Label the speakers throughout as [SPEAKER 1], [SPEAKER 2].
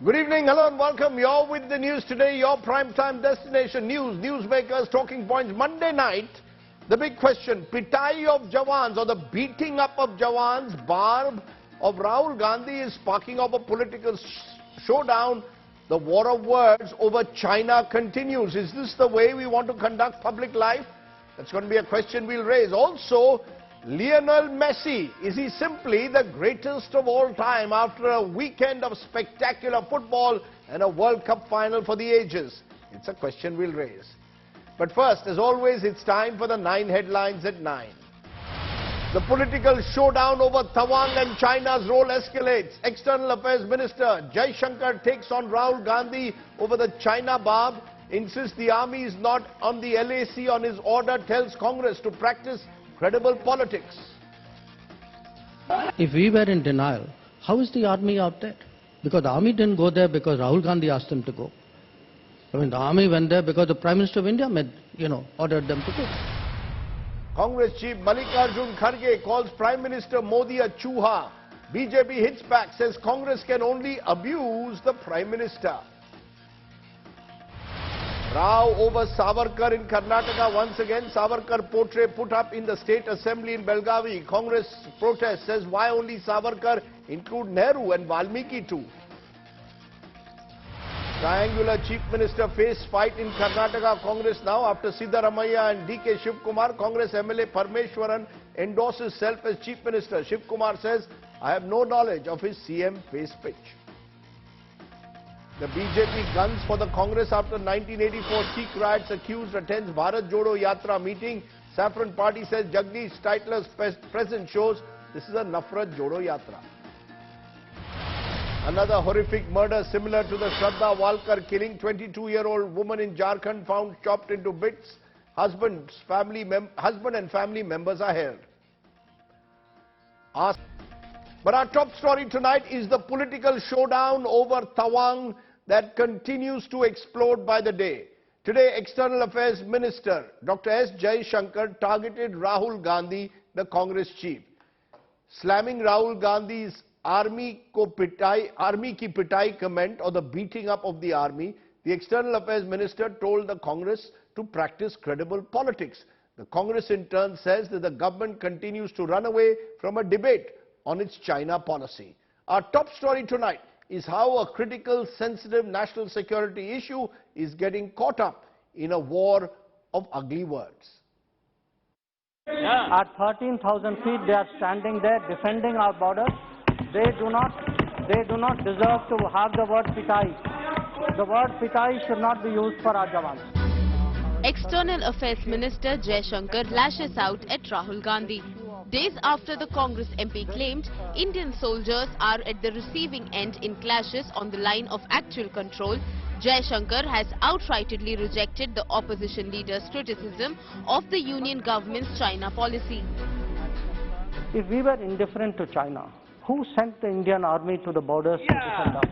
[SPEAKER 1] Good evening, hello and welcome. You're with the news today, your primetime destination. News, newsmakers, talking points. Monday night, the big question, pitai of Jawans or the beating up of Jawans, barb of Rahul Gandhi is sparking up a political showdown. The war of words over China continues. Is this the way we want to conduct public life? That's going to be a question we'll raise. Also, Lionel Messi, is he simply the greatest of all time after a weekend of spectacular football and a World Cup final for the ages? It's a question we'll raise. But first, as always, it's time for the 9 headlines at 9. The political showdown over Tawang and China's role escalates. External Affairs Minister Shankar takes on Rahul Gandhi over the China barb, insists the army is not on the LAC on his order, tells Congress to practice credible politics.
[SPEAKER 2] If we were in denial, how is the army out there? Because the army didn't go there because Rahul Gandhi asked them to go. I mean, the army went there because the Prime Minister of India ordered them to go.
[SPEAKER 1] Congress Chief Mallikarjun Kharge calls Prime Minister Modi a chuha. BJP hits back, says Congress can only abuse the Prime Minister. Row over Savarkar in Karnataka. Once again, Savarkar portrait put up in the State Assembly in Belgavi. Congress protest says why only Savarkar, include Nehru and Valmiki too. Triangular Chief Minister face fight in Karnataka. Congress now after Siddaramaiah and DK Shivkumar. Congress MLA Parmeshwaran endorses self as Chief Minister. Shivkumar says, I have no knowledge of his CM face pitch. The BJP guns for the Congress after 1984 Sikh riots. Accused attends Bharat Jodo Yatra meeting. Saffron Party says Jagdish Titler's presence shows this is a Nafrat Jodo Yatra. Another horrific murder similar to the Shraddha Walkar killing. 22-year-old woman in Jharkhand found chopped into bits. Husband and family members are held. But our top story tonight is the political showdown over Tawang that continues to explode by the day. Today, External Affairs Minister Dr. S. Shankar targeted Rahul Gandhi, the Congress chief. Slamming Rahul Gandhi's army ki pitai comment or the beating up of the army, the External Affairs Minister told the Congress to practice credible politics. The Congress in turn says that the government continues to run away from a debate on its China policy. Our top story tonight is how a critical, sensitive national security issue is getting caught up in a war of ugly words.
[SPEAKER 2] At 13,000 feet, they are standing there defending our border. They do not deserve to have the word pitai. The word pitai should not be used for our Jawans.
[SPEAKER 3] External Affairs Minister Shankar lashes out at Rahul Gandhi. Days after the Congress MP claimed Indian soldiers are at the receiving end in clashes on the line of actual control, Shankar has outrightly rejected the opposition leader's criticism of the union government's China policy.
[SPEAKER 2] If we were indifferent to China, who sent the Indian army to the borders to defend us?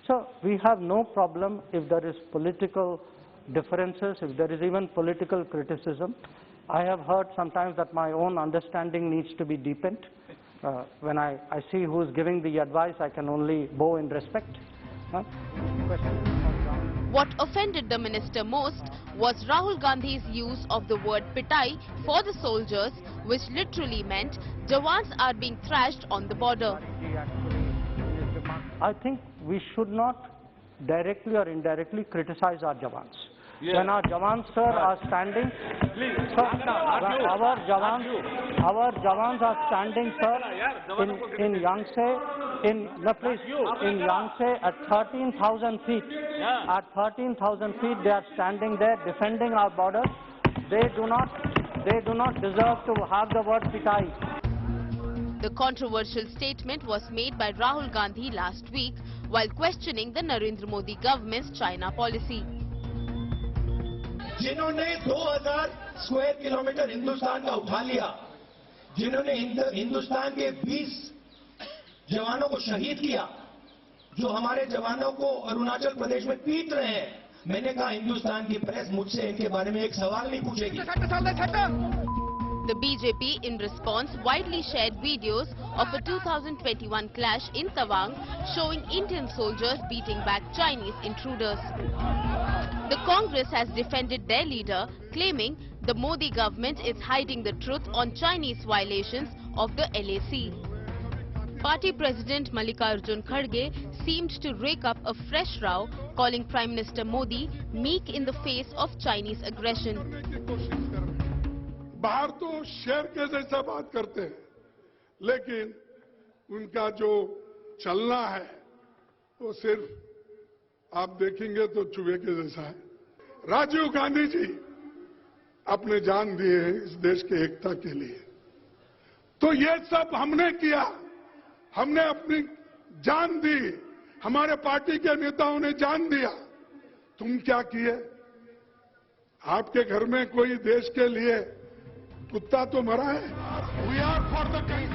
[SPEAKER 2] So we have no problem if there is political differences, if there is even political criticism. I have heard sometimes that my own understanding needs to be deepened. When I see who is giving the advice, I can only bow in respect.
[SPEAKER 3] What offended the minister most was Rahul Gandhi's use of the word pitai for the soldiers, which literally meant Jawans are being thrashed on the border.
[SPEAKER 2] I think we should not directly or indirectly criticize our Jawans. Yeah. When our Jawans, sir, are standing, sir, our Jawans are standing, sir, in Yangtze, in Yangtze at 13,000 feet. At 13,000 feet, they are standing there defending our border. They do not deserve to have the word pitai.
[SPEAKER 3] The controversial statement was made by Rahul Gandhi last week while questioning the Narendra Modi government's China policy.
[SPEAKER 4] जिन्होंने 2000 square kilometre Hindustan का उठा लिया, जिन्होंने हिंदुस्तान के 20 जवानों को शहीद किया, जो हमारे जवानों को अरुणाचल प्रदेश में पीट रहे हैं, मैंने कहा हिंदुस्तान की प्रेस मुझसे इनके बारे में एक सवाल नहीं पूछेगी.
[SPEAKER 3] The BJP, in response, widely shared videos of a 2021 clash in Tawang showing Indian soldiers beating back Chinese intruders. The Congress has defended their leader, claiming the Modi government is hiding the truth on Chinese violations of the LAC. Party President Mallikarjun Kharge seemed to rake up a fresh row, calling Prime Minister Modi meek in the face of Chinese aggression.
[SPEAKER 5] बाहर तो शेर के जैसा बात करते हैं, लेकिन उनका जो चलना है वो सिर्फ आप देखेंगे तो चूहे के जैसा है। राजीव गांधी जी अपने जान दिए हैं इस देश के एकता के लिए, तो ये सब हमने किया, हमने अपनी जान दी, हमारे पार्टी के नेताओं ने जान दिया। तुम क्या किए? आपके घर में कोई देश के लिए कुत्ता तो मरा है?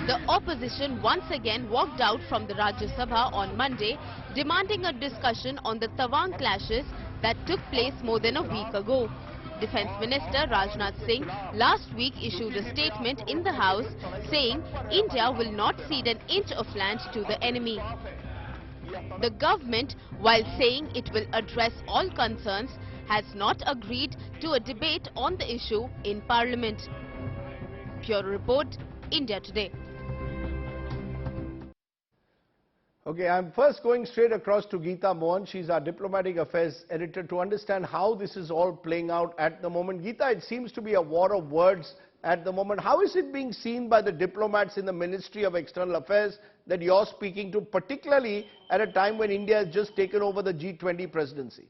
[SPEAKER 3] The opposition once again walked out from the Rajya Sabha on Monday, demanding a discussion on the Tawang clashes that took place more than a week ago. Defence Minister Rajnath Singh last week issued a statement in the House saying India will not cede an inch of land to the enemy. The government, while saying it will address all concerns, has not agreed to a debate on the issue in Parliament. Bureau Report, India Today.
[SPEAKER 1] Okay, I'm first going straight across to Geeta Mohan. She's our Diplomatic Affairs editor, to understand how this is all playing out at the moment. Geeta, it seems to be a war of words at the moment. How is it being seen by the diplomats in the Ministry of External Affairs that you're speaking to, particularly at a time when India has just taken over the G20 presidency?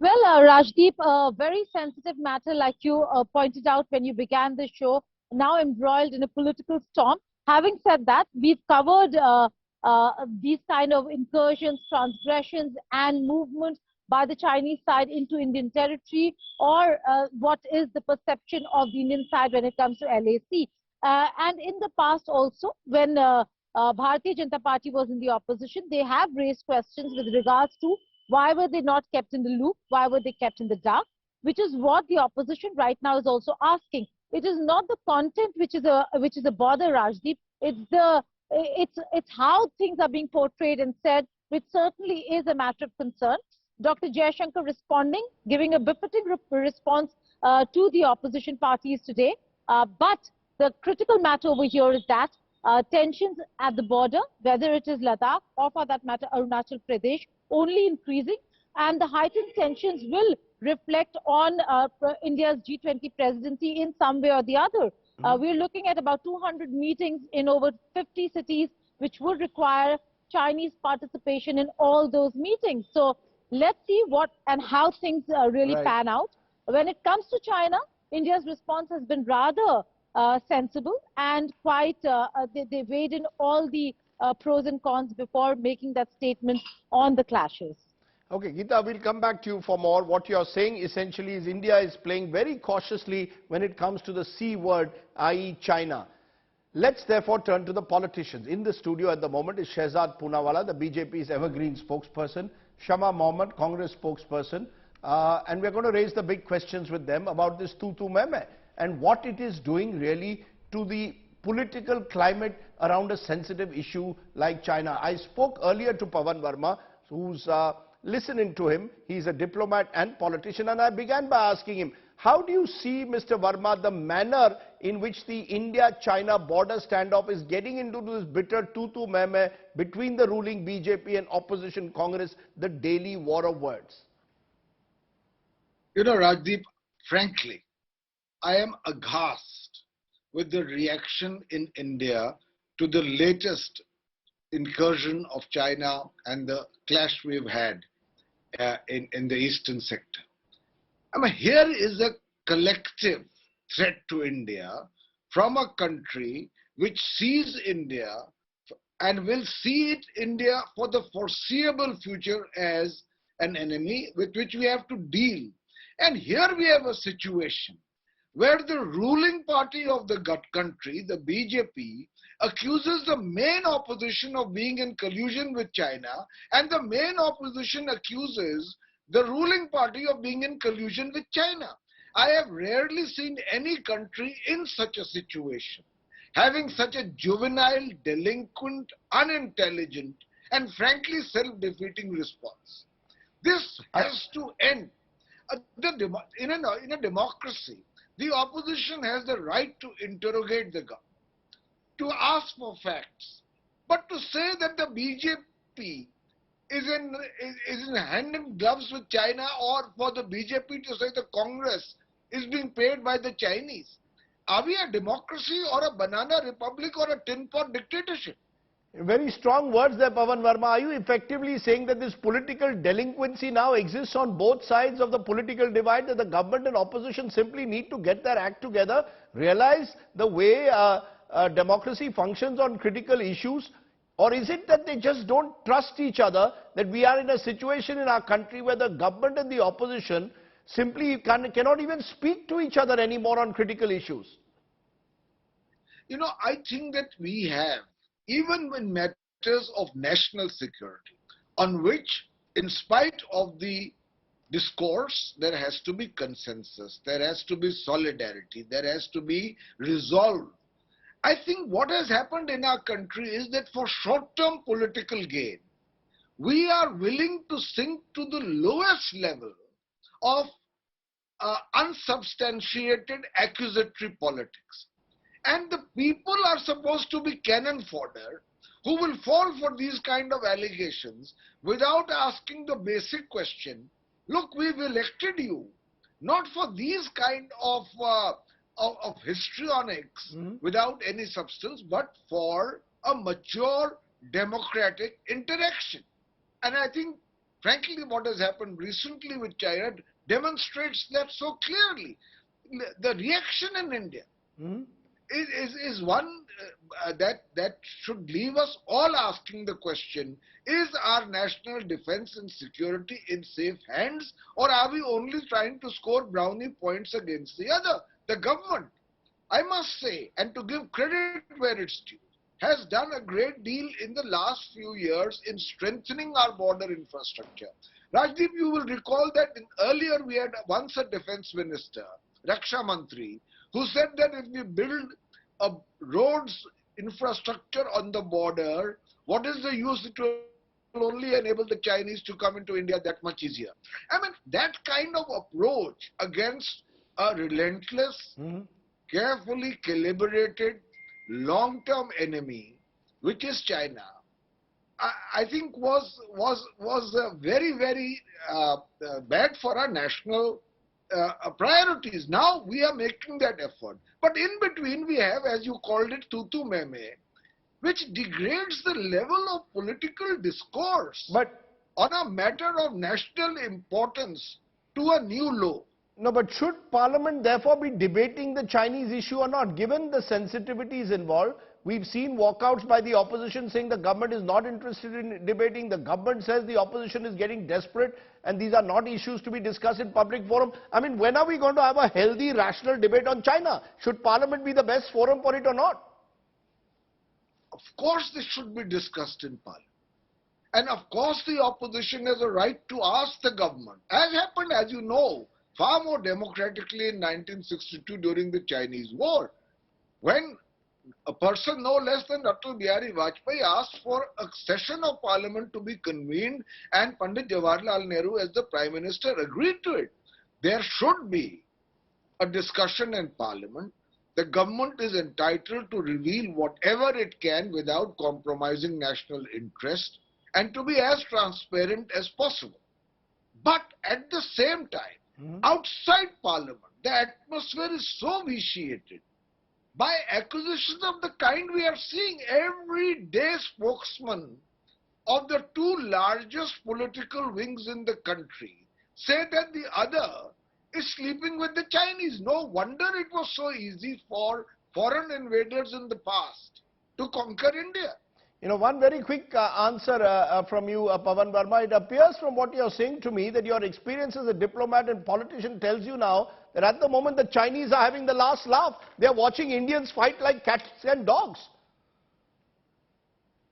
[SPEAKER 6] Well, Rajdeep, a very sensitive matter, like you pointed out when you began the show, now embroiled in a political storm. Having said that, we've covered these kind of incursions, transgressions and movements by the Chinese side into Indian territory, or what is the perception of the Indian side when it comes to LAC. And in the past also, when Bharatiya Janata Party was in the opposition, they have raised questions with regards to why were they not kept in the loop, why were they kept in the dark, which is what the opposition right now is also asking. It is not the content which is a bother, Rajdeep. It's how things are being portrayed and said, which certainly is a matter of concern. Dr. Shankar responding, giving a befitting response to the opposition parties today. But the critical matter over here is that tensions at the border, whether it is Ladakh or for that matter Arunachal Pradesh, only increasing, and the heightened tensions will reflect on India's G20 presidency in some way or the other. We're looking at about 200 meetings in over 50 cities, which would require Chinese participation in all those meetings. So let's see what and how things really pan out. When it comes to China, India's response has been rather sensible and quite, they weighed in all the pros and cons before making that statement on the clashes.
[SPEAKER 1] Okay, Geeta, we'll come back to you for more. What you're saying essentially is India is playing very cautiously when it comes to the C word, i.e. China. Let's therefore turn to the politicians. In the studio at the moment is Shehzad Poonawalla, the BJP's evergreen spokesperson, Shama Mohammed, Congress spokesperson, and we're going to raise the big questions with them about this tu-tu meme and what it is doing really to the political climate around a sensitive issue like China. I spoke earlier to Pawan Verma, who's listening to him. He's a diplomat and politician, and I began by asking him, how do you see, Mr. Verma, the manner in which the India-China border standoff is getting into this bitter tu-tu meme between the ruling BJP and opposition Congress, the daily war of words?
[SPEAKER 7] You know, Rajdeep, frankly, I am aghast with the reaction in India to the latest incursion of China and the clash we've had in the eastern sector. I mean, here is a collective threat to India from a country which sees India and will see India for the foreseeable future as an enemy with which we have to deal. And here we have a situation where the ruling party of the country, the BJP, accuses the main opposition of being in collusion with China, and the main opposition accuses the ruling party of being in collusion with China. I have rarely seen any country in such a situation, having such a juvenile, delinquent, unintelligent, and frankly self-defeating response. This has to end. In a democracy, the opposition has the right to interrogate the government, to ask for facts. But to say that the BJP is in hand in gloves with China, or for the BJP to say the Congress is being paid by the Chinese. Are we a democracy or a banana republic or a tin pot dictatorship?
[SPEAKER 1] Very strong words there, Pawan Verma. Are you effectively saying that this political delinquency now exists on both sides of the political divide, that the government and opposition simply need to get their act together, realize the way democracy functions on critical issues? Or is it that they just don't trust each other, that we are in a situation in our country where the government and the opposition simply cannot even speak to each other anymore on critical issues?
[SPEAKER 7] You know, I think that we have, even in matters of national security, on which, in spite of the discourse, there has to be consensus, there has to be solidarity, there has to be resolve. I think what has happened in our country is that for short-term political gain, we are willing to sink to the lowest level of unsubstantiated accusatory politics. And the people are supposed to be cannon fodder who will fall for these kind of allegations without asking the basic question, look, we've elected you, not for these kind of histrionics without any substance, but for a mature democratic interaction. And I think, frankly, what has happened recently with China demonstrates that so clearly. The reaction in India is one that should leave us all asking the question, is our national defense and security in safe hands, or are we only trying to score brownie points against the other? The government, I must say, and to give credit where it's due, has done a great deal in the last few years in strengthening our border infrastructure. Rajdeep, you will recall that earlier we had once a defense minister, Raksha Mantri, who said that if we build a roads infrastructure on the border, what is the use? It will only enable the Chinese to come into India that much easier. I mean, that kind of approach against a relentless, carefully calibrated, long-term enemy, which is China, I think was very, very bad for our national priorities. Now we are making that effort. But in between we have, as you called it, tutu meme, which degrades the level of political discourse on a matter of national importance to a new low.
[SPEAKER 1] No, but should Parliament therefore be debating the Chinese issue or not? Given the sensitivities involved, we've seen walkouts by the opposition saying the government is not interested in debating. The government says the opposition is getting desperate and these are not issues to be discussed in public forum. I mean, when are we going to have a healthy, rational debate on China? Should Parliament be the best forum for it or not?
[SPEAKER 7] Of course this should be discussed in Parliament. And of course the opposition has a right to ask the government, as happened, as you know, far more democratically in 1962 during the Chinese War, when a person no less than Atal Bihari Vajpayee asked for a session of Parliament to be convened and Pandit Jawaharlal Nehru as the Prime Minister agreed to it. There should be a discussion in Parliament. The government is entitled to reveal whatever it can without compromising national interest and to be as transparent as possible. But at the same time, outside Parliament, the atmosphere is so vitiated by accusations of the kind we are seeing. Every day spokesmen of the two largest political wings in the country say that the other is sleeping with the Chinese. No wonder it was so easy for foreign invaders in the past to conquer India.
[SPEAKER 1] You know, one very quick answer from you, Pawan Verma. It appears from what you're saying to me that your experience as a diplomat and politician tells you now that at the moment the Chinese are having the last laugh. They're watching Indians fight like cats and dogs.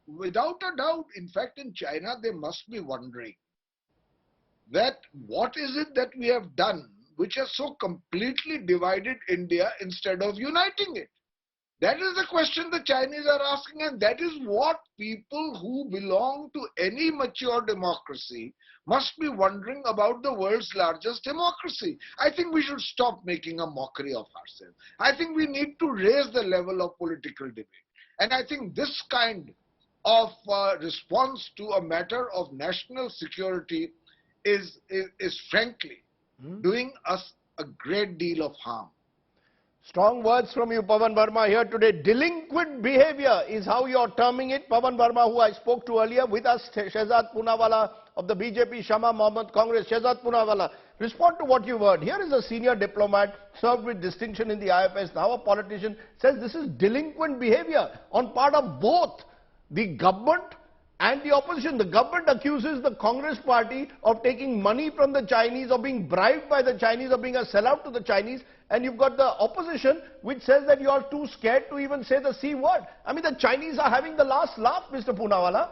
[SPEAKER 7] Without a doubt. In fact, in China, they must be wondering that what is it that we have done which has so completely divided India instead of uniting it? That is the question the Chinese are asking, and that is what people who belong to any mature democracy must be wondering about the world's largest democracy. I think we should stop making a mockery of ourselves. I think we need to raise the level of political debate. And I think this kind of response to a matter of national security is frankly doing us a great deal of harm.
[SPEAKER 1] Strong words from you, Pawan Verma, here today. Delinquent behavior is how you're terming it. Pawan Verma, who I spoke to earlier, with us, Shehzad Poonawalla of the BJP, Shama Mohammed Congress. Shehzad Poonawalla, respond to what you've heard. Here is a senior diplomat, served with distinction in the IFS, now a politician, says this is delinquent behavior on part of both the government and the opposition. The government accuses the Congress party of taking money from the Chinese, or being bribed by the Chinese, or being a sellout to the Chinese. And you've got the opposition which says that you are too scared to even say the C word. I mean, the Chinese are having the last laugh, Mr. Poonawalla.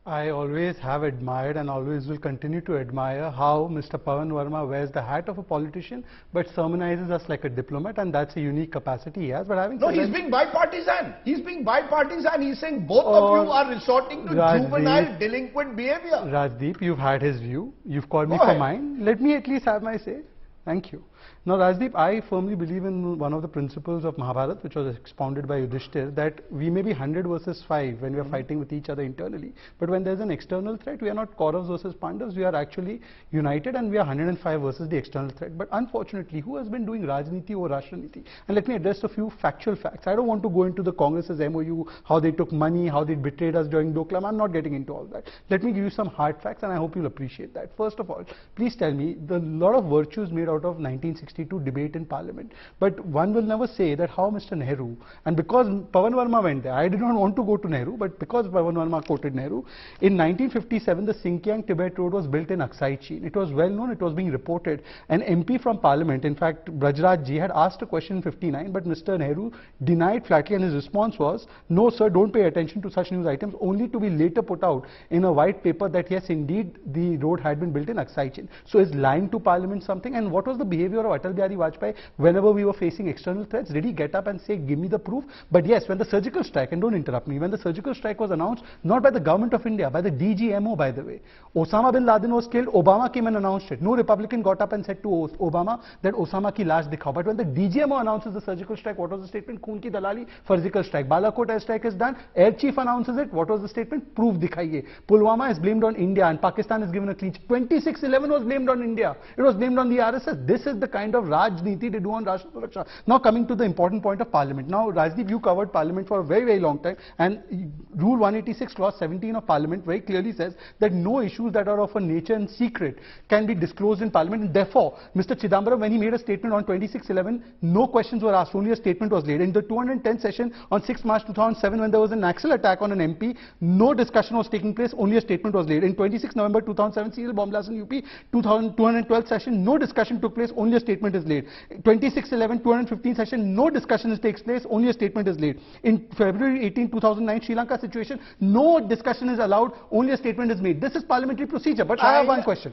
[SPEAKER 2] I always have admired and always will continue to admire how Mr. Pawan Verma wears the hat of a politician but sermonizes us like a diplomat, and that's a unique capacity he has. But having
[SPEAKER 1] no, he's being bipartisan. He's being bipartisan. He's saying both of you are resorting to juvenile delinquent behavior.
[SPEAKER 2] Rajdeep, you've had his view. You've called me for mine. Let me at least have my say. Thank you. Now, Rajdeep, I firmly believe in one of the principles of Mahabharata, which was expounded by Yudhishthir, that we may be 100 versus 5 when we are fighting with each other internally. But when there's an external threat, we are not Kauravas versus Pandavas. We are actually united, and we are 105 versus the external threat. But unfortunately, who has been doing Rajniti or Rashtraniti? And let me address a few factual facts. I don't want to go into the Congress's MOU, how they took money, how they betrayed us during Doklam. I'm not getting into all that. Let me give you some hard facts, and I hope you'll appreciate that. First of all, please tell me the lot of virtues made out of 1962 debate in Parliament. But one will never say that how Mr. Nehru, and because Pawan Verma went there, I did not want to go to Nehru, but because Pawan Verma quoted Nehru, in 1957 the Sinkiang Tibet Road was built in Aksai Chin. It was well known, it was being reported. An MP from Parliament, in fact Brajraj ji, had asked a question in 59, but Mr. Nehru denied flatly, and his response was, no sir, don't pay attention to such news items, only to be later put out in a white paper that yes, indeed the road had been built in Aksai Chin. So is lying to Parliament something? And what was the behavior of Atal Bihari Vajpayee whenever we were facing external threats? Did he get up and say, give me the proof? But yes, when the surgical strike, and don't interrupt me, when the surgical strike was announced, not by the government of India, by the DGMO, by the way, Osama bin Laden was killed, Obama came and announced it. No Republican got up and said to Obama that Osama ki laash dikhao. But when the DGMO announces the surgical strike, what was the statement? Khoon ki dalali, surgical strike. Balakot airstrike is done. Air chief announces it. What was the statement? Proof dikhaiye. Pulwama is blamed on India, and Pakistan is given a clean. 26/11 was blamed on India. It was blamed on the RSS. This is the kind of Rajniti they do on Rashtra Suraksha. Now coming to the important point of Parliament. Now Rajdeep, you covered Parliament for a very, very long time, and Rule 186 Clause 17 of Parliament very clearly says that no issues that are of a nature and secret can be disclosed in Parliament, and therefore Mr. Chidambaram, when he made a statement on 26/11, no questions were asked, only a statement was laid. In the 210th session on 6 March 2007, when there was an Naxal attack on an MP, no discussion was taking place, only a statement was laid. In 26 November 2007, serial bomb blast in UP, 212th session, no discussion took place, only a statement is laid. 26/11, 215th session, no discussion takes place, only a statement is laid. In February 18, 2009, Sri Lanka situation, no discussion is allowed, only a statement is made. This is parliamentary procedure. But I have one question.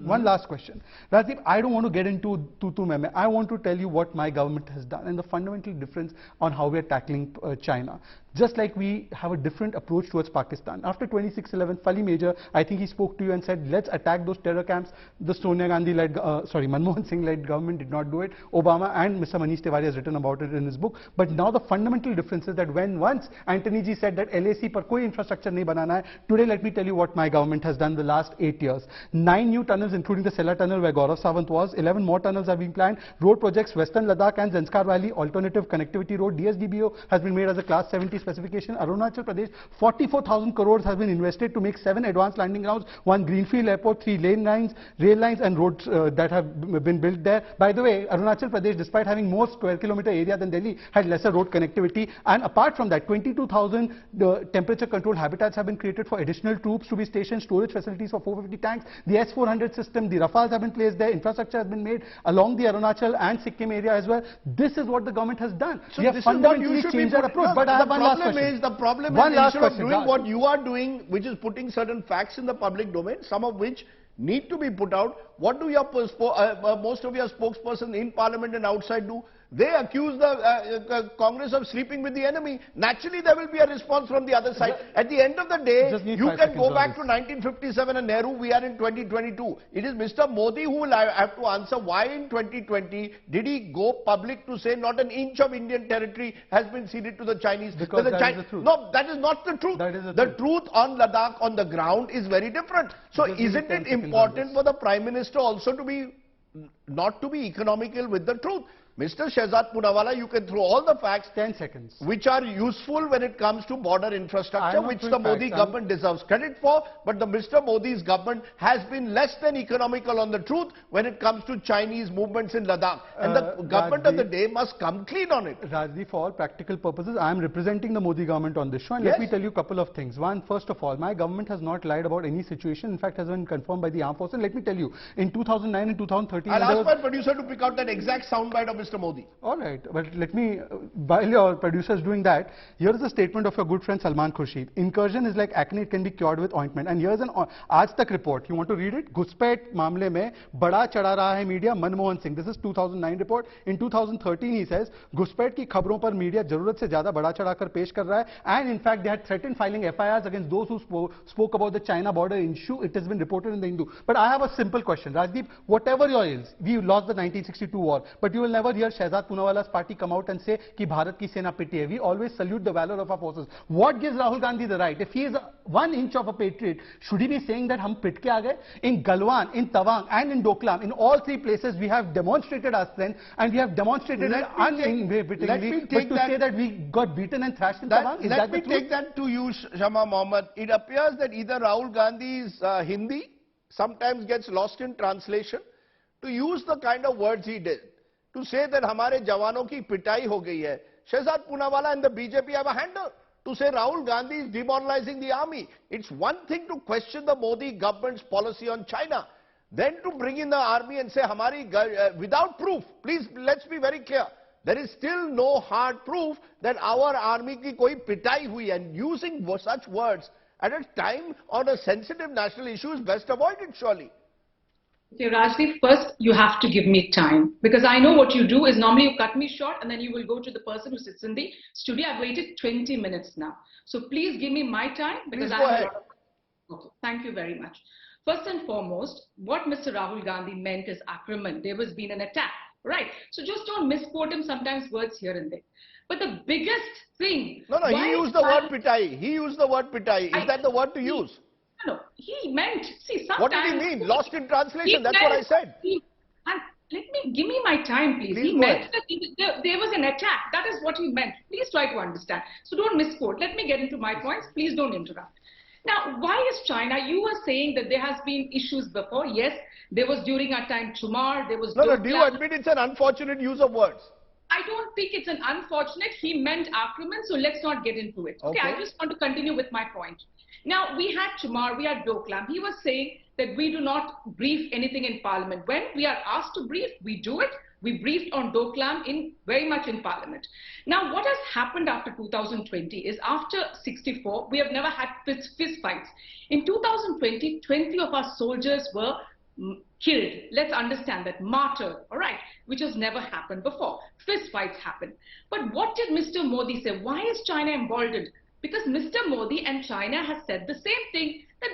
[SPEAKER 2] One last question. Rajdeep, I don't want to get into tutu meme. I want to tell you what my government has done and the fundamental difference on how we are tackling China. Just like we have a different approach towards Pakistan. After 26/11, Fali Major, I think he spoke to you and said, let's attack those terror camps. The Sonia Gandhi-led, Manmohan Singh-led government did not do it. Obama and Mr. Manish Tiwari has written about it in his book. But now the fundamental difference is that when once Antony ji said that LAC par koi infrastructure nahi banana hai, today let me tell you what my government has done the last 8 years. 9 new tunnels, including the Sela tunnel where Gaurav Sawant was. 11 more tunnels are being planned. Road projects, Western Ladakh and Zanskar Valley, alternative connectivity road. DSDBO has been made as a class 70 specification. Arunachal Pradesh, 44,000 crores has been invested to make 7 advanced landing grounds, 1 greenfield airport, 3 lane lines, rail lines and roads that have been built there. By the way, Arunachal Pradesh, despite having more square kilometer area than Delhi, had lesser road connectivity. And apart from that, 22,000 temperature controlled habitats have been created for additional troops to be stationed, storage facilities for 450 tanks. The S-400 system, the Rafales have been placed there, infrastructure has been made along the Arunachal and Sikkim area as well. This is what the government has done.
[SPEAKER 1] So
[SPEAKER 2] we have fundamentally changed our approach. But I have one last question.
[SPEAKER 1] The problem is instead of doing what you are doing, which is putting certain facts in the public domain, some of which need to be put out. What do your most of your spokespersons in Parliament and outside do? They accuse the Congress of sleeping with the enemy. Naturally, there will be a response from the other side. At the end of the day, you can go back to 1957 and Nehru. We are in 2022. It is Mr. Modi who will have to answer why in 2020 did he go public to say not an inch of Indian territory has been ceded to the Chinese.
[SPEAKER 8] Because that is the truth.
[SPEAKER 1] No, that is not the truth.
[SPEAKER 8] That is
[SPEAKER 1] the truth on Ladakh on the ground is very different. So isn't it important for the Prime Minister also to be not to be economical with the truth? Mr. Shehzad Poonawalla, you can throw all the facts
[SPEAKER 8] 10 seconds
[SPEAKER 1] which are useful when it comes to border infrastructure, which the Modi government deserves credit for, but the Mr. Modi's government has been less than economical on the truth when it comes to Chinese movements in Ladakh, and the government of the day must come clean on it.
[SPEAKER 8] Rajdeep, for all practical purposes, I am representing the Modi government on this show, and let me tell you a couple of things. One, first of all, my government has not lied about any situation. In fact, has been confirmed by the armed forces. And let me tell you, in 2009 and 2013,
[SPEAKER 1] I'll ask my producer to pick out that exact soundbite of Mr. Modi.
[SPEAKER 8] All right, but let me, while your producer is doing that, here is a statement of your good friend Salman Khurshid. Incursion is like acne, it can be cured with ointment. And here's an Aaj Tak report. You want to read it? Guspet मामले में बड़ा चढ़ा रहा है media Manmohan Singh. This is 2009 report. In 2013 he says, घुसपैठ की खबरों पर मीडिया जरूरत से ज्यादा बड़ा चढ़ाकर पेश कर रहा है. And in fact they had threatened filing FIRs against those who spoke about the China border issue. It has been reported in the Hindu. But I have a simple question. Rajdeep, whatever your ills, we lost the 1962 war, but you will never hear Shehzad Poonawala's party come out and say कि भारत की सेना पिटी है. We always salute the valor of our forces. What gives Rahul Gandhi the right? If he is 1 inch of a patriot, should he be saying that हम पिट के आ गए? In Galwan, in Tawang and in Doklam, in all three places we have demonstrated our strength and we have demonstrated it unwittingly. But to say that we got beaten and thrashed in Tawang, is that the truth?
[SPEAKER 1] Let me take that to you, Shama Mohammed. It appears that either Rahul Gandhi's Hindi sometimes gets lost in translation, to use the kind of words he did, to say that हमारे जवानों की पिटाई हो गई है. Shehzad Poonawalla and the BJP have a handle to say Rahul Gandhi is demoralizing the army. It's one thing to question the Modi government's policy on China, then to bring in the army and say हमारी without proof. Please, let's be very clear. There is still no hard proof that our army की कोई पिटाई हुई, and using such words at a time on a sensitive national issue is best avoided, surely.
[SPEAKER 9] Okay, Rajdeep, first you have to give me time, because I know what you do is normally you cut me short and then you will go to the person who sits in the studio. I've waited 20 minutes now. So please give me my time, because I have a lot of... Okay, thank you very much. First and foremost, what Mr. Rahul Gandhi meant is acrimony. There was been an attack, right? So just don't misquote him sometimes words here and there. But the biggest thing... No,
[SPEAKER 1] he used the word pitai. He used the word pitai. Is that the word to use?
[SPEAKER 9] No, he meant, see, sometimes...
[SPEAKER 1] What did he mean? Lost in translation, that's what I said.
[SPEAKER 9] Give me my time, please. He meant that there was an attack. That is what he meant. Please try to understand. So don't misquote. Let me get into my points. Please don't interrupt. Now, why is China? You were saying that there has been issues before. Yes, there was during our time Chumar, there was...
[SPEAKER 1] No, do you admit it's an unfortunate use of words?
[SPEAKER 9] I don't think it's an unfortunate. He meant acrimony, so let's not get into it. Okay, I just want to continue with my point. Now, we had Chumar, we had Doklam. He was saying that we do not brief anything in Parliament. When we are asked to brief, we do it. We briefed on Doklam very much in Parliament. Now, what has happened after 2020 is after 64, we have never had fist fights. In 2020, 20 of our soldiers were killed. Let's understand that, martyred, all right, which has never happened before. Fist fights happen. But what did Mr. Modi say? Why is China emboldened? Because Mr. Modi and China has said the same thing, that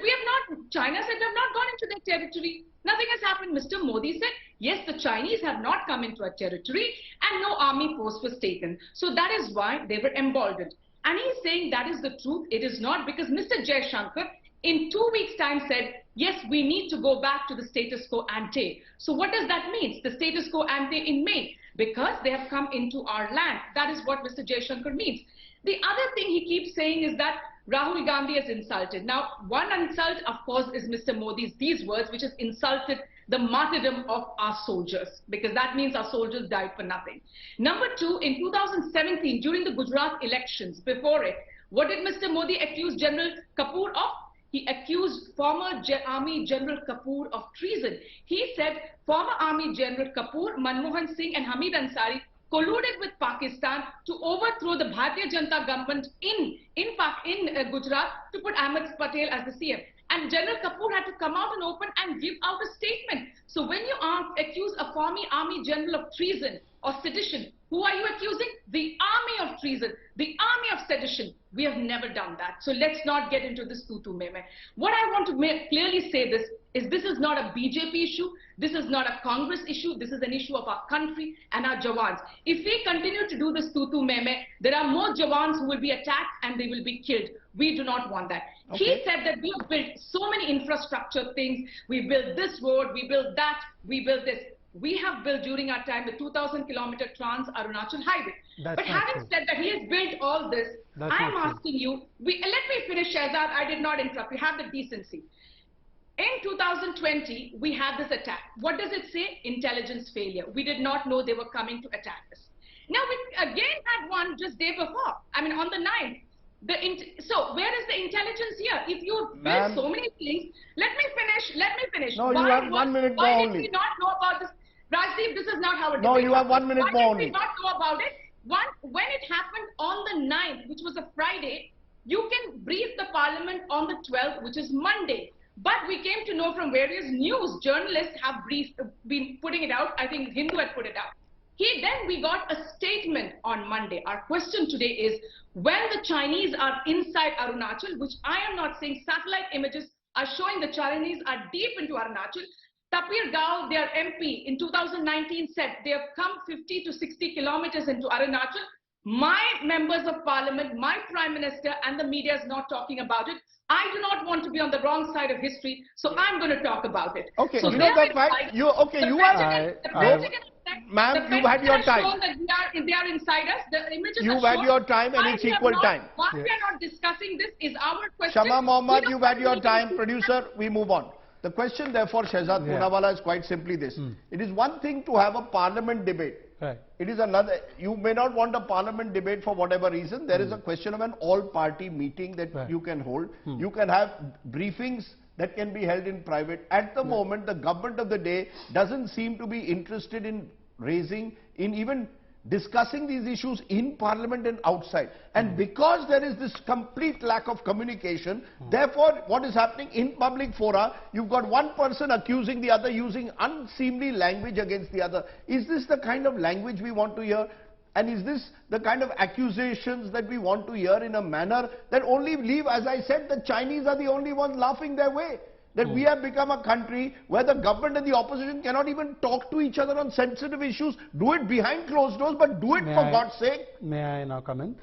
[SPEAKER 9] China said we have not gone into their territory. Nothing has happened. Mr. Modi said, yes, the Chinese have not come into our territory and no army post was taken. So that is why they were emboldened. And he's saying that is the truth. It is not, because Mr. Shankar in 2 weeks' time said, yes, we need to go back to the status quo ante. So what does that mean? The status quo ante in May, because they have come into our land. That is what Mr. Shankar means. The other thing he keeps saying is that Rahul Gandhi has insulted. Now, one insult, of course, is Mr. Modi's these words, which has insulted the martyrdom of our soldiers, because that means our soldiers died for nothing. Number two, in 2017, during the Gujarat elections, before it, what did Mr. Modi accuse General Kapoor of? He accused former Army General Kapoor of treason. He said former Army General Kapoor, Manmohan Singh and Hamid Ansari colluded with Pakistan to overthrow the Bharatiya Janata government in Gujarat to put Ahmed Patel as the CM. And and General Kapoor had to come out and open and give out a statement. So when you accuse a former army general of treason or sedition, who are you accusing? The army of treason, the army of sedition. We have never done that. So let's not get into this tutu meme. What I want to clearly say this is not a BJP issue. This is not a Congress issue. This is an issue of our country and our Jawans. If we continue to do this tutu meme, there are more Jawans who will be attacked and they will be killed. We do not want that. Okay. He said that we have built so many infrastructure things. We built this road, we built that, we built this. We have built during our time the 2,000-kilometer Trans-Arunachal Highway. But having said that, he has built all this. I am asking you, let me finish, Shehzad. I did not interrupt. You have the decency. In 2020, we had this attack. What does it say? Intelligence failure. We did not know they were coming to attack us. Now, we again had one just day before. I mean, on the 9th. So, where is the intelligence here? If you build so many things, let me finish.
[SPEAKER 1] No, you have 1 minute more only.
[SPEAKER 9] Why did we not know about this? Rajdeep, this is not how it is.
[SPEAKER 1] No, you have 1 minute more only.
[SPEAKER 9] Why did we not know about it? When it happened on the 9th, which was a Friday, you can brief the parliament on the 12th, which is Monday. But we came to know from various news journalists have been putting it out. I think Hindu had put it out. Then we got a statement on Monday. Our question today is, when the Chinese are inside Arunachal, which I am not saying, satellite images are showing the Chinese are deep into Arunachal. Tapir Gao, their MP, in 2019 said they have come 50 to 60 kilometers into Arunachal. My members of parliament, my prime minister and the media is not talking about it. I do not want to be on the wrong side of history, so I'm going to talk about it.
[SPEAKER 1] Okay,
[SPEAKER 9] so
[SPEAKER 1] you know that fact. Ma'am, you've had your time.
[SPEAKER 9] They are inside us. The images
[SPEAKER 1] you've had your time and it's equal time.
[SPEAKER 9] Why we are not discussing this is our question.
[SPEAKER 1] Shama Mohammed, you've had your time. Producer, we move on. The question therefore, Shehzad Poonawala, is quite simply this. It is one thing to have a parliament debate.
[SPEAKER 8] Right.
[SPEAKER 1] It is another. You may not want a parliament debate for whatever reason. There is a question of an all-party meeting that you can hold. You can have briefings that can be held in private. At the moment, the government of the day doesn't seem to be interested in even discussing these issues in parliament and outside. And because there is this complete lack of communication, therefore what is happening in public fora, you've got one person accusing the other, using unseemly language against the other. Is this the kind of language we want to hear? And is this the kind of accusations that we want to hear in a manner that only leave, as I said, the Chinese are the only ones laughing their way? That we have become a country where the government and the opposition cannot even talk to each other on sensitive issues. Do it behind closed doors, but do it for God's sake.
[SPEAKER 8] May I now come in?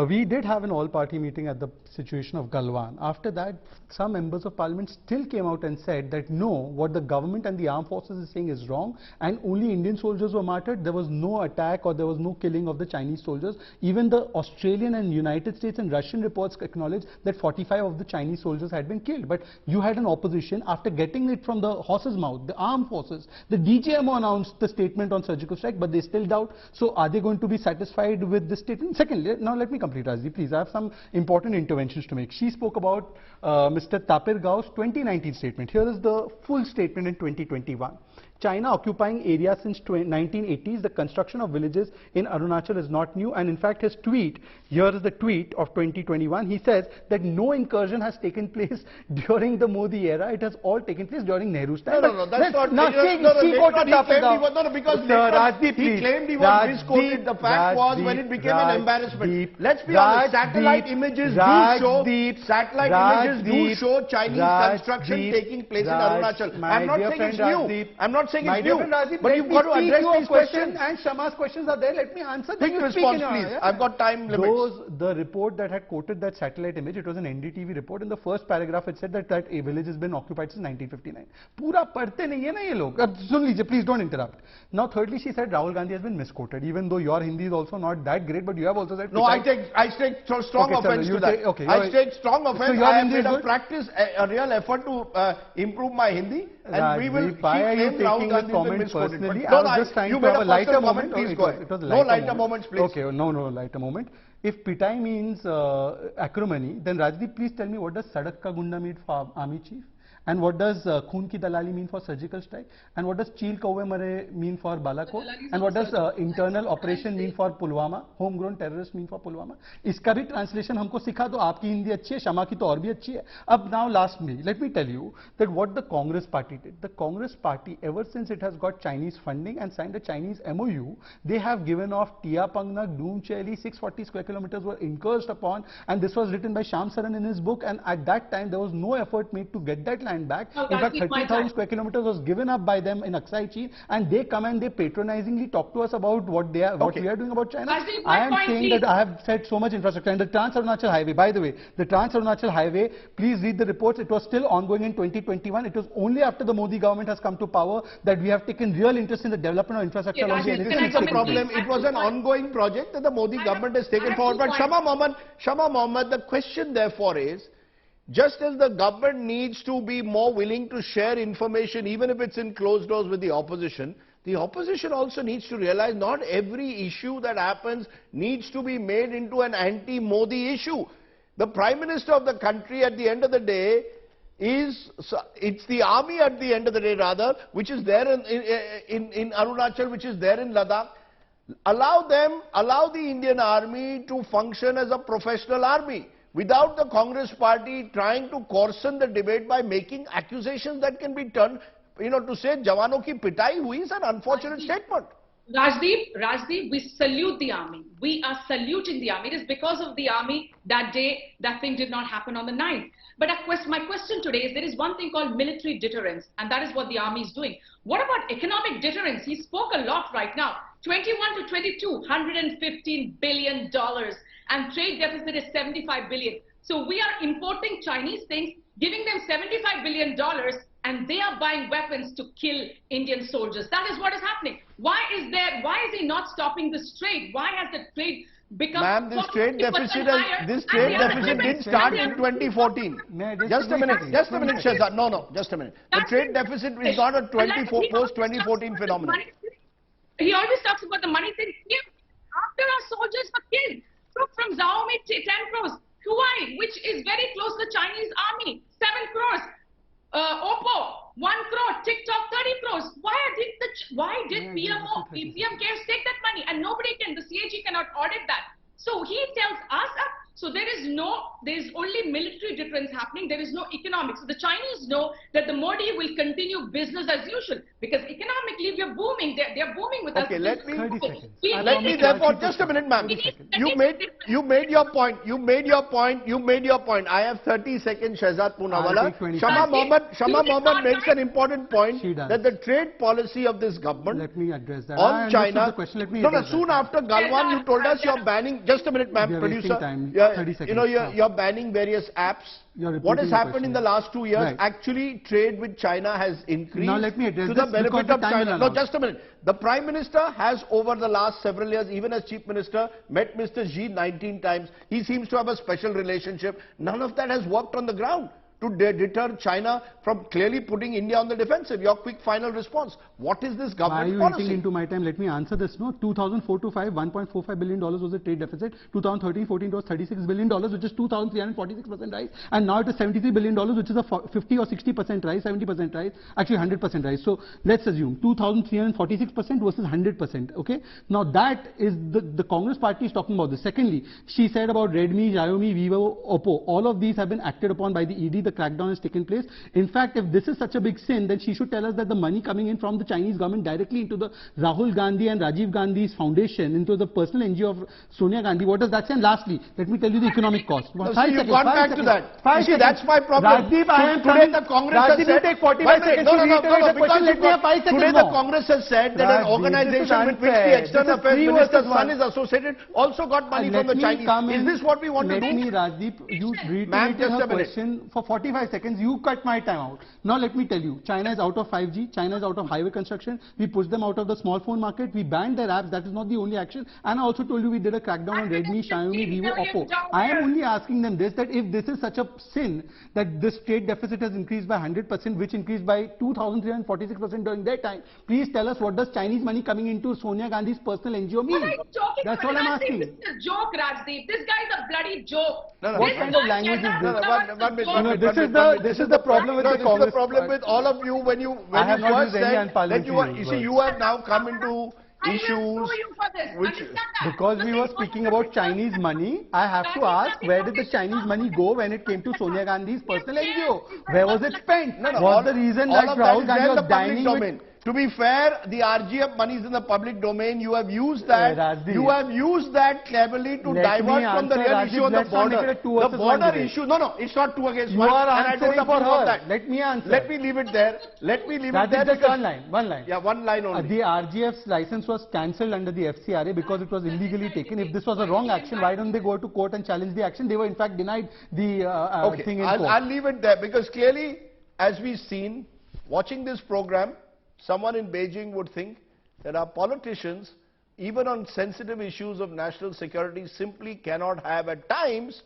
[SPEAKER 8] We did have an all-party meeting at the situation of Galwan. After that, some members of parliament still came out and said that no, what the government and the armed forces is saying is wrong, and only Indian soldiers were martyred. There was no attack or there was no killing of the Chinese soldiers. Even the Australian and United States and Russian reports acknowledged that 45 of the Chinese soldiers had been killed. But you had an opposition. After getting it from the horse's mouth, the armed forces, the DGMO announced the statement on surgical strike, but they still doubt. So are they going to be satisfied with this statement? Secondly, now let me complete, Rajdeep, please. I have some important interventions to make. She spoke about Mr. Tapir Gao's 2019 statement. Here is the full statement in 2021. China occupying areas since 1980s, the construction of villages in Arunachal is not new, and in fact his tweet, here is the tweet of 2021, he says that no incursion has taken place during the Modi era, it has all taken place during Nehru's time.
[SPEAKER 1] No, that's not... Because he claimed he was misquoted. The fact was when it became an embarrassment. Let's be honest, satellite images do show Chinese construction taking place in Arunachal. I'm not saying it's new. I'm not saying it's new, but you've got to address these questions.
[SPEAKER 8] And Shama's questions are there. Let me answer.
[SPEAKER 1] Quick response, please. I've got time limits.
[SPEAKER 8] The report that had quoted that satellite image, it was an NDTV report. In the first paragraph, it said that a village has been occupied since 1959. Pura padhte nahi hai na ye log. Sun lijiye, please don't interrupt. Now, thirdly, she said Rahul Gandhi has been misquoted. Even though your Hindi is also not that great, but you have also said...
[SPEAKER 1] No, I take strong offense to that. I take strong offense. I have made a practice, a real effort to improve my Hindi. And we will keep claiming Rahul Gandhi has been misquoted.
[SPEAKER 8] Personally, I was just trying to have a lighter moment.
[SPEAKER 1] Please go ahead. No lighter moments, please.
[SPEAKER 8] Okay, no lighter moment. If Pitai means acrimony, then Rajdeep, please tell me, what does Sadak Ka Gunda mean for army chief? And what does Khoon ki dalali mean for surgical strike? And what does Cheel Kauve Mare mean for Balakot? And what does internal operation mean for Pulwama? Homegrown terrorist mean for Pulwama? Iska bhi translation humko sikha do. Aapki Hindi achhi hai, Shama ki to aur bhi achhi hai. Ab now last me, let me tell you that what the Congress party did. The Congress party, ever since it has got Chinese funding and signed a Chinese MOU, they have given off Tia Pangnak, Doom Cheli, 640 square kilometers were encouraged upon, and this was written by Shyam Saran in his book, and at that time there was no effort made to get that land back. In fact, 30,000 square kilometers was given up by them in Aksai Chin, and they come and they patronizingly talk to us about what they are, what we are doing about China. I am saying that I have said so much infrastructure, and the Trans-Arunachal Highway, by the way, the Trans-Arunachal Highway, please read the reports, it was still ongoing in 2021. It was only after the Modi government has come to power that we have taken real interest in the development of infrastructure.
[SPEAKER 1] This is the problem. It was an ongoing project that the Modi government has taken forward. But Shama Mohammed, the question therefore is, just as the government needs to be more willing to share information, even if it's in closed doors with the opposition also needs to realize not every issue that happens needs to be made into an anti-Modi issue. The Prime Minister of the country at the end of the day it's the army at the end of the day rather, which is there in Arunachal, which is there in Ladakh. Allow the Indian army to function as a professional army without the Congress party trying to coarsen the debate by making accusations that can be turned, to say Jawano ki pitai hui is an unfortunate statement.
[SPEAKER 9] Rajdeep, we salute the army. We are saluting the army. It is because of the army that day that thing did not happen on the 9th. But my question today is, there is one thing called military deterrence, and that is what the army is doing. What about economic deterrence? He spoke a lot right now. 21 to 22, $115 billion, and trade deficit is $75 billion. So we are importing Chinese things, giving them $75 billion, and they are buying weapons to kill Indian soldiers. That is what is happening. Why is he not stopping this trade? Why has the trade become...
[SPEAKER 1] Ma'am, this trade deficit didn't start in 2014. Just a minute, Shahzad. No, just a minute. The trade deficit is not a post-2014 phenomenon.
[SPEAKER 9] He always talks about the money thing. After our soldiers were killed, from Xiaomi 10 crores, Huawei, which is very close to the Chinese army, 7 crores. Oppo, 1 crore, TikTok, 30 crores. Why did PM Cares take that money? And nobody can, the CAG cannot audit that. So he tells us up. So there is only military deterrence happening. There is no economics. So the Chinese know that the Modi will continue business as usual because economically we are booming. They are booming with us.
[SPEAKER 1] Okay, let me therefore, just a minute, ma'am. You made your point. I have 30 seconds, Shahzad Poonawala. Shama Mohammed makes an important point that the trade policy of this government on China. Soon after Galwan, you told us you're banning. Just a minute, ma'am, producer. 30 seconds. You're banning various apps. What has happened in the last 2 years? Right. Actually, trade with China has increased
[SPEAKER 8] now let me address
[SPEAKER 1] to the benefit of China. No, just a minute. The Prime Minister has, over the last several years, even as Chief Minister, met Mr. Xi 19 times. He seems to have a special relationship. None of that has worked on the ground to deter China from clearly putting India on the defensive. Your quick final response. What is this government policy?
[SPEAKER 8] Why are you eating into my time? Let me answer this. 2004 to 5, $1.45 billion was the trade deficit. 2013-14 it was $36 billion, which is 2,346% rise. And now it is $73 billion, which is a 50 or 60% rise, 70% rise, actually 100% rise. So let's assume 2,346% versus 100%. Okay. Now that is the Congress party is talking about this. Secondly, she said about Redmi, Xiaomi, Vivo, Oppo. All of these have been acted upon by the ED. The crackdown has taken place. In fact, if this is such a big sin, then she should tell us that the money coming in from the Chinese government directly into the Rahul Gandhi and Rajiv Gandhi's foundation, into the personal NGO of Sonia Gandhi, what does that say? And lastly, let me tell you the economic cost.
[SPEAKER 1] You've gone back to that. That's my problem.
[SPEAKER 8] Rajdeep, today the Congress has said...
[SPEAKER 1] take 45 seconds today the Congress has said that an organization with which the External Affairs Minister's son is associated also got money from the Chinese. Is this what we want to do?
[SPEAKER 8] Let me, Rajdeep, you reiterated her question for 45 seconds, you cut my time out. Now let me tell you, China is out of 5G, China is out of highway construction, we pushed them out of the small phone market, we banned their apps, that is not the only action, and I also told you we did a crackdown on Redmi, Xiaomi, Vivo, Oppo. I am only asking them this, that if this is such a sin, that this trade deficit has increased by 100%, which increased by 2,346% during their time, please tell us what does Chinese money coming into Sonia Gandhi's personal NGO mean? That's all I'm asking.
[SPEAKER 9] This is a joke, Rajdeep. This guy is a bloody joke.
[SPEAKER 8] What kind of language is this? This is the problem with the Congress.
[SPEAKER 1] This is the problem with all of you when you first said that you have now come into issues which
[SPEAKER 8] because we were speaking about Chinese money. I have to ask, where did the Chinese money go when it came to Sonia Gandhi's personal NGO? Where was it spent? What's the reason that Rahul Gandhi was dining with?
[SPEAKER 1] To be fair, the RGF money is in the public domain. You have used that. You have used that cleverly to divert from the real issue on the border. The border issue. No, it's not 2 against 1.
[SPEAKER 8] You are answering for her. Let me answer.
[SPEAKER 1] Let me leave it there.
[SPEAKER 8] That is just one line.
[SPEAKER 1] Yeah, one line only.
[SPEAKER 8] The RGF's license was cancelled under the FCRA because it was illegally taken. If this was a wrong action, why don't they go to court and challenge the action? They were in fact denied the thing in court.
[SPEAKER 1] I'll leave it there because clearly, as we've seen, watching this program, someone in Beijing would think that our politicians, even on sensitive issues of national security, simply cannot have at times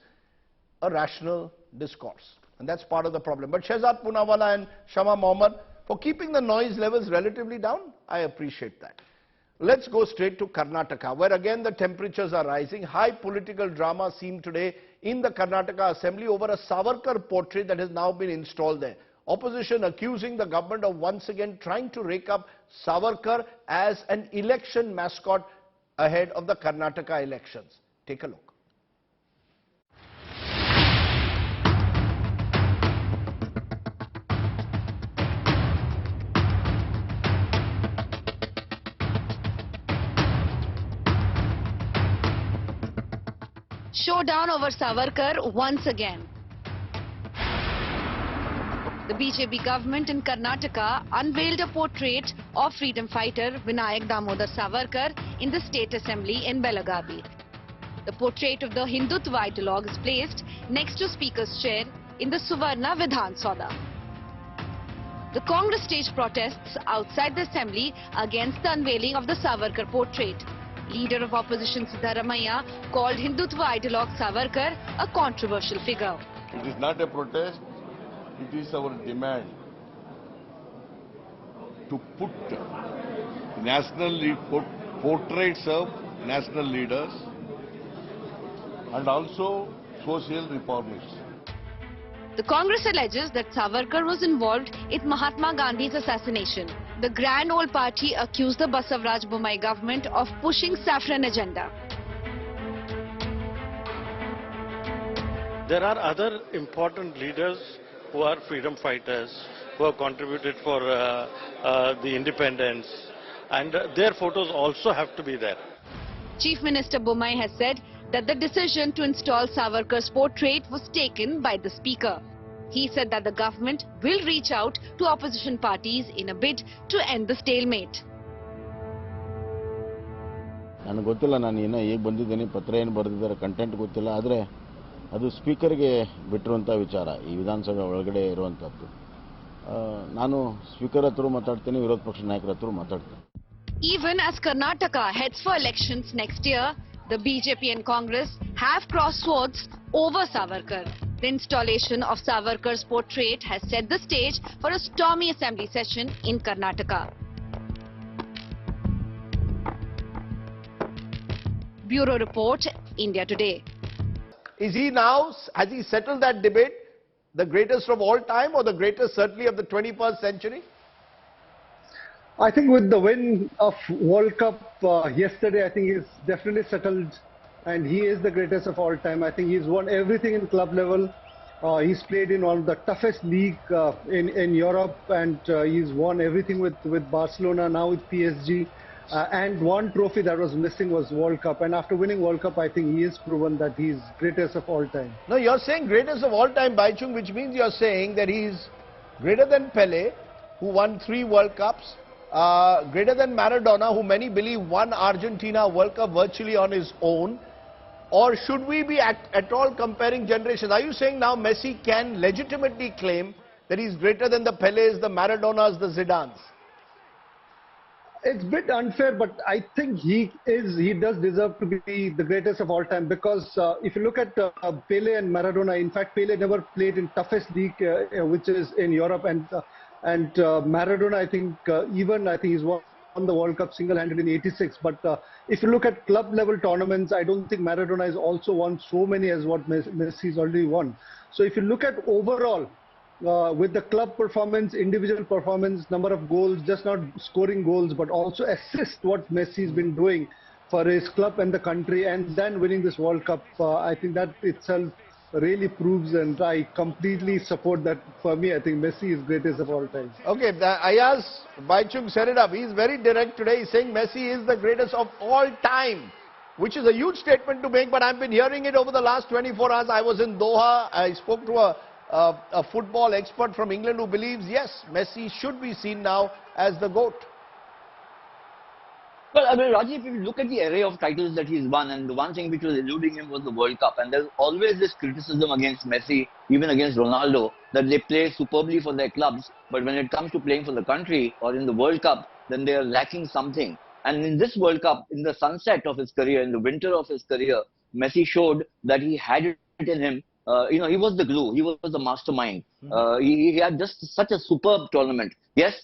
[SPEAKER 1] a rational discourse. And that's part of the problem. But Shehzad Poonawalla and Shama Mohammed, for keeping the noise levels relatively down, I appreciate that. Let's go straight to Karnataka, where again the temperatures are rising. High political drama seen today in the Karnataka Assembly over a Savarkar portrait that has now been installed there. Opposition accusing the government of once again trying to rake up Savarkar as an election mascot ahead of the Karnataka elections. Take a look.
[SPEAKER 10] Showdown over Savarkar once again. The BJP government in Karnataka unveiled a portrait of freedom fighter Vinayak Damodar Savarkar in the State Assembly in Belagavi. The portrait of the Hindutva ideologue is placed next to Speaker's chair in the Suvarna Vidhan Sabha. The Congress staged protests outside the Assembly against the unveiling of the Savarkar portrait. Leader of opposition Siddaramaiah called Hindutva ideologue Savarkar a controversial figure.
[SPEAKER 11] It is not a protest. It is our demand to put portraits of national leaders and also social reformists.
[SPEAKER 10] The Congress alleges that Savarkar was involved in Mahatma Gandhi's assassination. The Grand Old Party accused the Basavaraj Bommai government of pushing saffron agenda.
[SPEAKER 12] There are other important leaders who are freedom fighters, who have contributed for the independence, and their photos also have to be there.
[SPEAKER 10] Chief Minister Bommai has said that the decision to install Savarkar's portrait was taken by the Speaker. He said that the government will reach out to opposition parties in a bid to end the stalemate.
[SPEAKER 13] ನನಗೆ ಗೊತ್ತಿಲ್ಲ, ನಾನು ಇನ್ನೂ ಈಗ ಬಂದಿದ್ದೀನಿ, ಪತ್ರ ಏನು ಬರೆದಿದ್ದಾರೆ content ಗೊತ್ತಿಲ್ಲ, ಆದರೆ ಅದು ಸ್ಪೀಕರ್ಗೆ ಬಿಟ್ಟಿರುವಂಥ ವಿಚಾರ ಈ ವಿಧಾನಸಭೆ ಒಳಗಡೆ ಇರುವಂಥದ್ದು. ನಾನು ಸ್ಪೀಕರ್ ಹತ್ರ ಮಾತಾಡ್ತೀನಿ, ವಿರೋಧ ಪಕ್ಷ ನಾಯಕರ ಹತ್ರ ಮಾತಾಡ್ತೀನಿ.
[SPEAKER 10] Even as Karnataka heads for elections next year, the BJP and Congress have crossed swords over Savarkar. The installation of Savarkar's portrait has set the stage for a stormy assembly session in Karnataka. Bureau Report, India Today.
[SPEAKER 1] Is he now, has he settled that debate, the greatest of all time or the greatest certainly of the 21st century?
[SPEAKER 14] I think with the win of World Cup yesterday, I think he's definitely settled and he is the greatest of all time. I think he's won everything in club level. He's played in one of the toughest league in Europe, and he's won everything with Barcelona, now with PSG. And one trophy that was missing was World Cup. And after winning World Cup, I think he has proven that he's greatest of all time.
[SPEAKER 1] No, you're saying greatest of all time, Baichung, which means you're saying that he's greater than Pele, who won 3 World Cups, greater than Maradona, who many believe won Argentina World Cup virtually on his own. Or should we be at all comparing generations? Are you saying now Messi can legitimately claim that he's greater than the Peles, the Maradonas, the Zidanes?
[SPEAKER 14] It's a bit unfair, but I think he does deserve to be the greatest of all time, because if you look at Pele and Maradona, in fact, Pele never played in toughest league, which is in Europe, and Maradona, I think he's won the World Cup single-handedly in '86. But if you look at club-level tournaments, I don't think Maradona has also won so many as what Messi's already won. So if you look at overall, with the club performance, individual performance, number of goals, just not scoring goals, but also assist what Messi's been doing for his club and the country, and then winning this World Cup, I think that itself really proves, and I completely support that. For me, I think Messi is greatest of all time.
[SPEAKER 1] Okay, Ayaz Baichung set it up. He's very direct today. He's saying Messi is the greatest of all time, which is a huge statement to make, but I've been hearing it over the last 24 hours. I was in Doha. I spoke to a football expert from England who believes, yes, Messi should be seen now as the GOAT.
[SPEAKER 15] Well, I mean, Rajdeep, if you look at the array of titles that he's won, and the one thing which was eluding him was the World Cup, and there's always this criticism against Messi, even against Ronaldo, that they play superbly for their clubs, but when it comes to playing for the country or in the World Cup, then they are lacking something. And in this World Cup, in the sunset of his career, in the winter of his career, Messi showed that he had it in him. He was the glue. He was the mastermind. He had just such a superb tournament. Yes,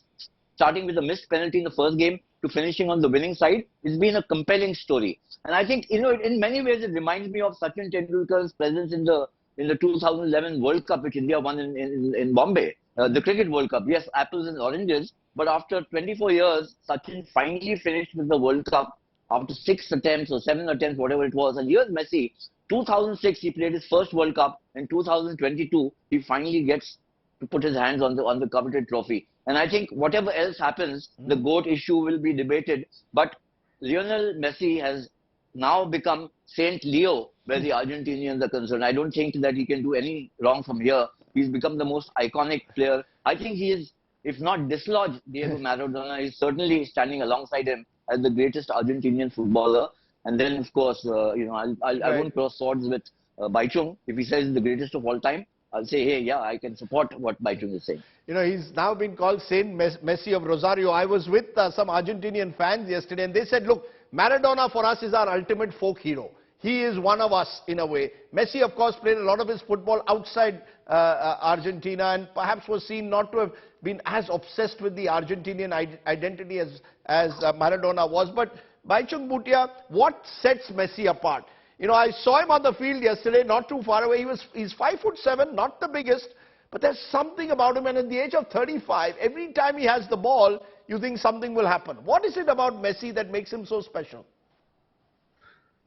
[SPEAKER 15] starting with a missed penalty in the first game to finishing on the winning side, it's been a compelling story. And I think, in many ways, it reminds me of Sachin Tendulkar's presence in the 2011 World Cup, which India won in Bombay, the Cricket World Cup. Yes, apples and oranges, but after 24 years, Sachin finally finished with the World Cup after 6 attempts or 7 attempts, whatever it was. And here's Messi. 2006, he played his first World Cup. In 2022, he finally gets to put his hands on the coveted trophy. And I think whatever else happens, the GOAT issue will be debated. But Lionel Messi has now become Saint Leo where the Argentinians are concerned. I don't think that he can do any wrong from here. He's become the most iconic player. I think he is, if not dislodged Diego Maradona, he's certainly standing alongside him as the greatest Argentinian footballer. And then, of course, I won't cross swords with Baichung. If he says he's the greatest of all time, I'll say, hey, yeah, I can support what Baichung is saying.
[SPEAKER 1] He's now been called Saint Messi of Rosario. I was with some Argentinian fans yesterday, and they said, look, Maradona for us is our ultimate folk hero. He is one of us in a way. Messi, of course, played a lot of his football outside Argentina and perhaps was seen not to have been as obsessed with the Argentinian identity as Maradona was. But Baichung Bhutia, what sets Messi apart? I saw him on the field yesterday, not too far away. He's 5'7", not the biggest, but there's something about him. And at the age of 35, every time he has the ball, you think something will happen. What is it about Messi that makes him so special?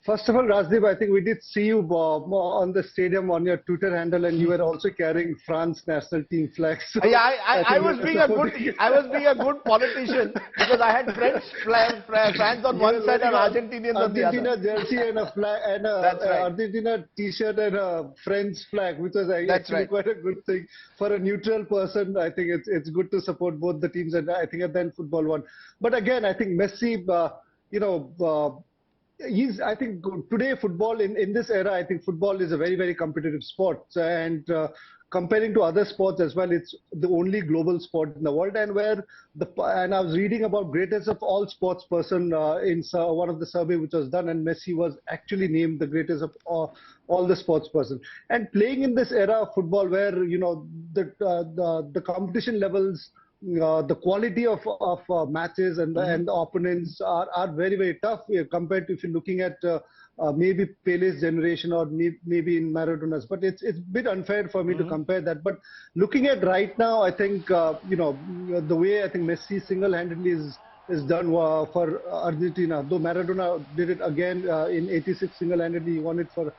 [SPEAKER 14] First of all, Rajdeep, I think we did see you on the stadium on your Twitter handle, and you were also carrying France national team flags. So
[SPEAKER 1] yeah, I was being a good politician because I had French fans on one side and Argentinians on the other.
[SPEAKER 14] Argentina jersey and a flag and Argentina T-shirt and a French flag, which was actually quite a good thing for a neutral person. I think it's good to support both the teams, and I think at the end football won. But again, I think Messi, I think today football in this era, I think football is a very, very competitive sport, and comparing to other sports as well, it's the only global sport in the world, and and I was reading about greatest of all sports person in one of the survey which was done, and Messi was actually named the greatest of all the sports person. And playing in this era of football where the competition levels, the quality of matches and the opponents are very, very tough compared to if you're looking at maybe Pele's generation or maybe in Maradona's. But it's a bit unfair for me to compare that. But looking at right now, I think the way I think Messi single-handedly is done for Argentina. Though Maradona did it again in '86 single-handedly, he won it for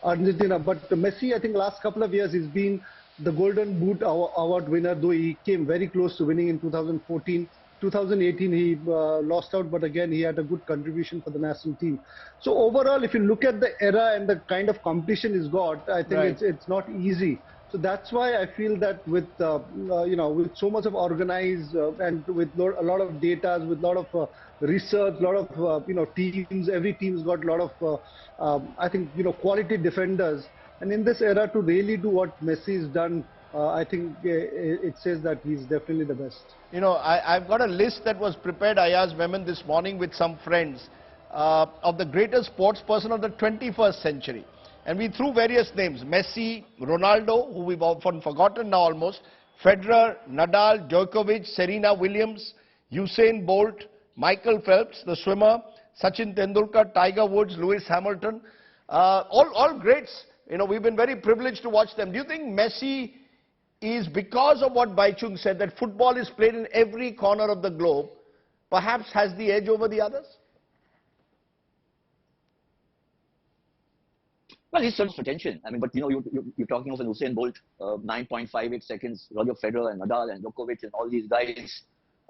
[SPEAKER 14] Argentina. But Messi, I think last couple of years he's been the Golden Boot award winner, though he came very close to winning in 2014. 2018 he lost out, but again he had a good contribution for the national team. So overall, if you look at the era and the kind of competition he's got, I think it's not easy. So that's why I feel that with with so much of organized and with a lot of data, with a lot of research, a lot of teams, every team's got a lot of I think quality defenders. And in this era, to really do what Messi's done, I think it says that he's definitely the best.
[SPEAKER 1] I've got a list that was prepared, Ayaz Memon, this morning with some friends of the greatest sports person of the 21st century. And we threw various names: Messi, Ronaldo, who we've often forgotten now almost, Federer, Nadal, Djokovic, Serena Williams, Usain Bolt, Michael Phelps, the swimmer, Sachin Tendulkar, Tiger Woods, Lewis Hamilton, all greats. You know, we've been very privileged to watch them. Do you think Messi is, because of what Baichung said, that football is played in every corner of the globe, perhaps has the edge over the others?
[SPEAKER 15] Well, he's searching for attention. I mean, but you know, you're talking of an Usain Bolt, 9.58 seconds, Roger Federer and Nadal and Djokovic and all these guys.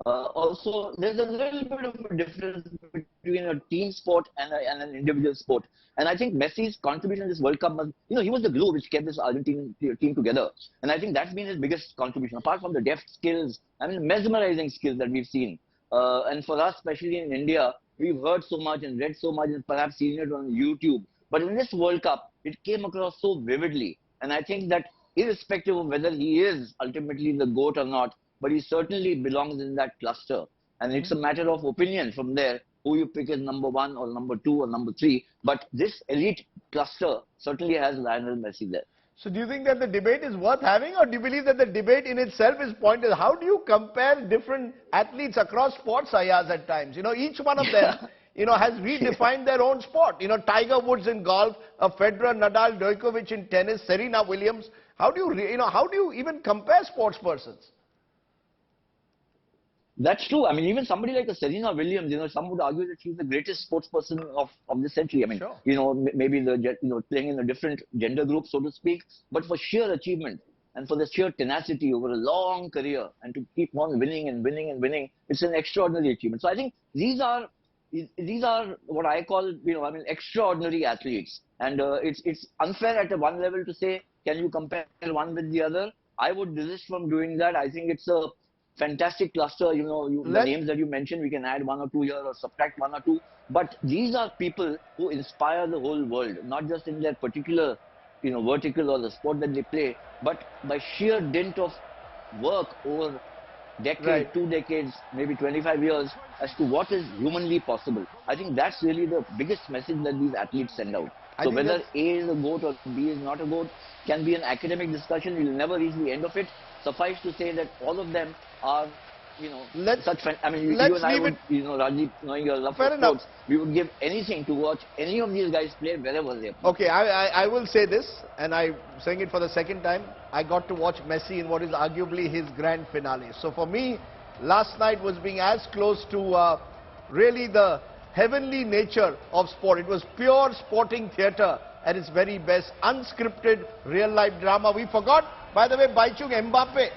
[SPEAKER 15] Also, there's a little bit of a difference between a team sport and an individual sport. And I think Messi's contribution in this World Cup, you know, he was the glue which kept this Argentine team together. And I think that's been his biggest contribution, apart from the deft skills, I mean, mesmerizing skills that we've seen. And for us, especially in India, we've heard so much and read so much and perhaps seen it on YouTube. But in this World Cup, it came across so vividly. And I think that irrespective of whether he is ultimately the GOAT or not, but he certainly belongs in that cluster. And it's a matter of opinion from there, who you pick as number 1 or number 2 or number 3. But this elite cluster certainly has Lionel Messi there.
[SPEAKER 1] So do you think that the debate is worth having, or do you believe that the debate in itself is pointless? How do you compare different athletes across sports, Ayaz, at times? You know, each one of them, you know, has redefined their own sport. You know, Tiger Woods in golf, Federer, Nadal, Djokovic in tennis, Serena Williams. How do you even compare sports persons?
[SPEAKER 15] That's true. I mean, even somebody like a Serena Williams, you know, some would argue that she's the greatest sports person of this century. I mean, sure, you know, maybe playing in a different gender group, so to speak, but for sheer achievement and for the sheer tenacity over a long career and to keep on winning and winning and winning, it's an extraordinary achievement. So I think these are what I call, you know, I mean, extraordinary athletes. And it's unfair at one level to say, can you compare one with the other? I would desist from doing that. I think it's a fantastic cluster. You know, the names that you mentioned, we can add 1 or 2 here or subtract 1 or 2. But these are people who inspire the whole world, not just in their particular, you know, vertical or the sport that they play, but by sheer dint of work over decade, 2 decades, maybe 25 years, as to what is humanly possible. I think that's really the biggest message that these athletes send out. So whether A is a GOAT or B is not a GOAT can be an academic discussion. We'll never reach the end of it. Suffice to say that all of them are, you know, I mean, you and I would, you know, Rajdeep, knowing your love for sports, we would give anything to watch any of these guys play wherever they play.
[SPEAKER 1] Okay, I will say this, and I'm saying it for the second time. I got to watch Messi in what is arguably his grand finale. So for me, last night was being as close to really the heavenly nature of sport. It was pure sporting theatre at its very best, unscripted, real-life drama. We forgot, by the way, Baichung Mbappe,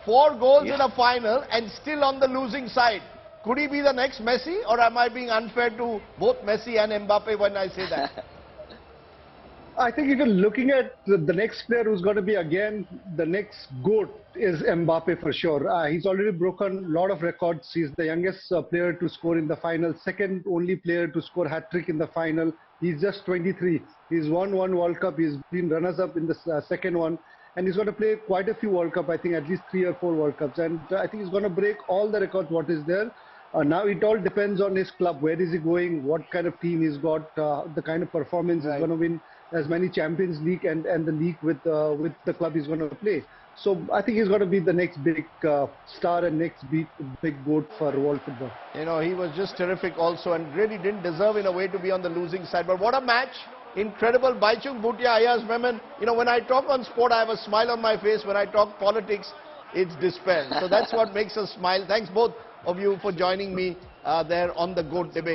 [SPEAKER 1] 4 goals in a final and still on the losing side. Could he be the next Messi, or am I being unfair to both Messi and Mbappe when I say that?
[SPEAKER 14] I think if you're looking at the next player who's going to be again the next GOAT is Mbappe for sure. He's already broken a lot of records. He's the youngest player to score in the final, second only player to score hat-trick in the final. He's just 23. He's won 1 World Cup. He's been runners-up in the second one. And he's going to play quite a few World Cups, I think at least 3 or 4 World Cups. And I think he's going to break all the records what is there. Now it all depends on his club. Where is he going? What kind of team he's got? The kind of performance he's going to win as many Champions League and the league with the club he's going to play. So I think he's going to be the next big star and next big GOAT for world football.
[SPEAKER 1] You know, he was just terrific also and really didn't deserve in a way to be on the losing side. But what a match. Incredible. Baichung, Bhutia, Ayaz, Memon. You know, when I talk on sport, I have a smile on my face. When I talk politics, it's despair. So that's what makes us smile. Thanks both of you for joining me there on the GOAT debate.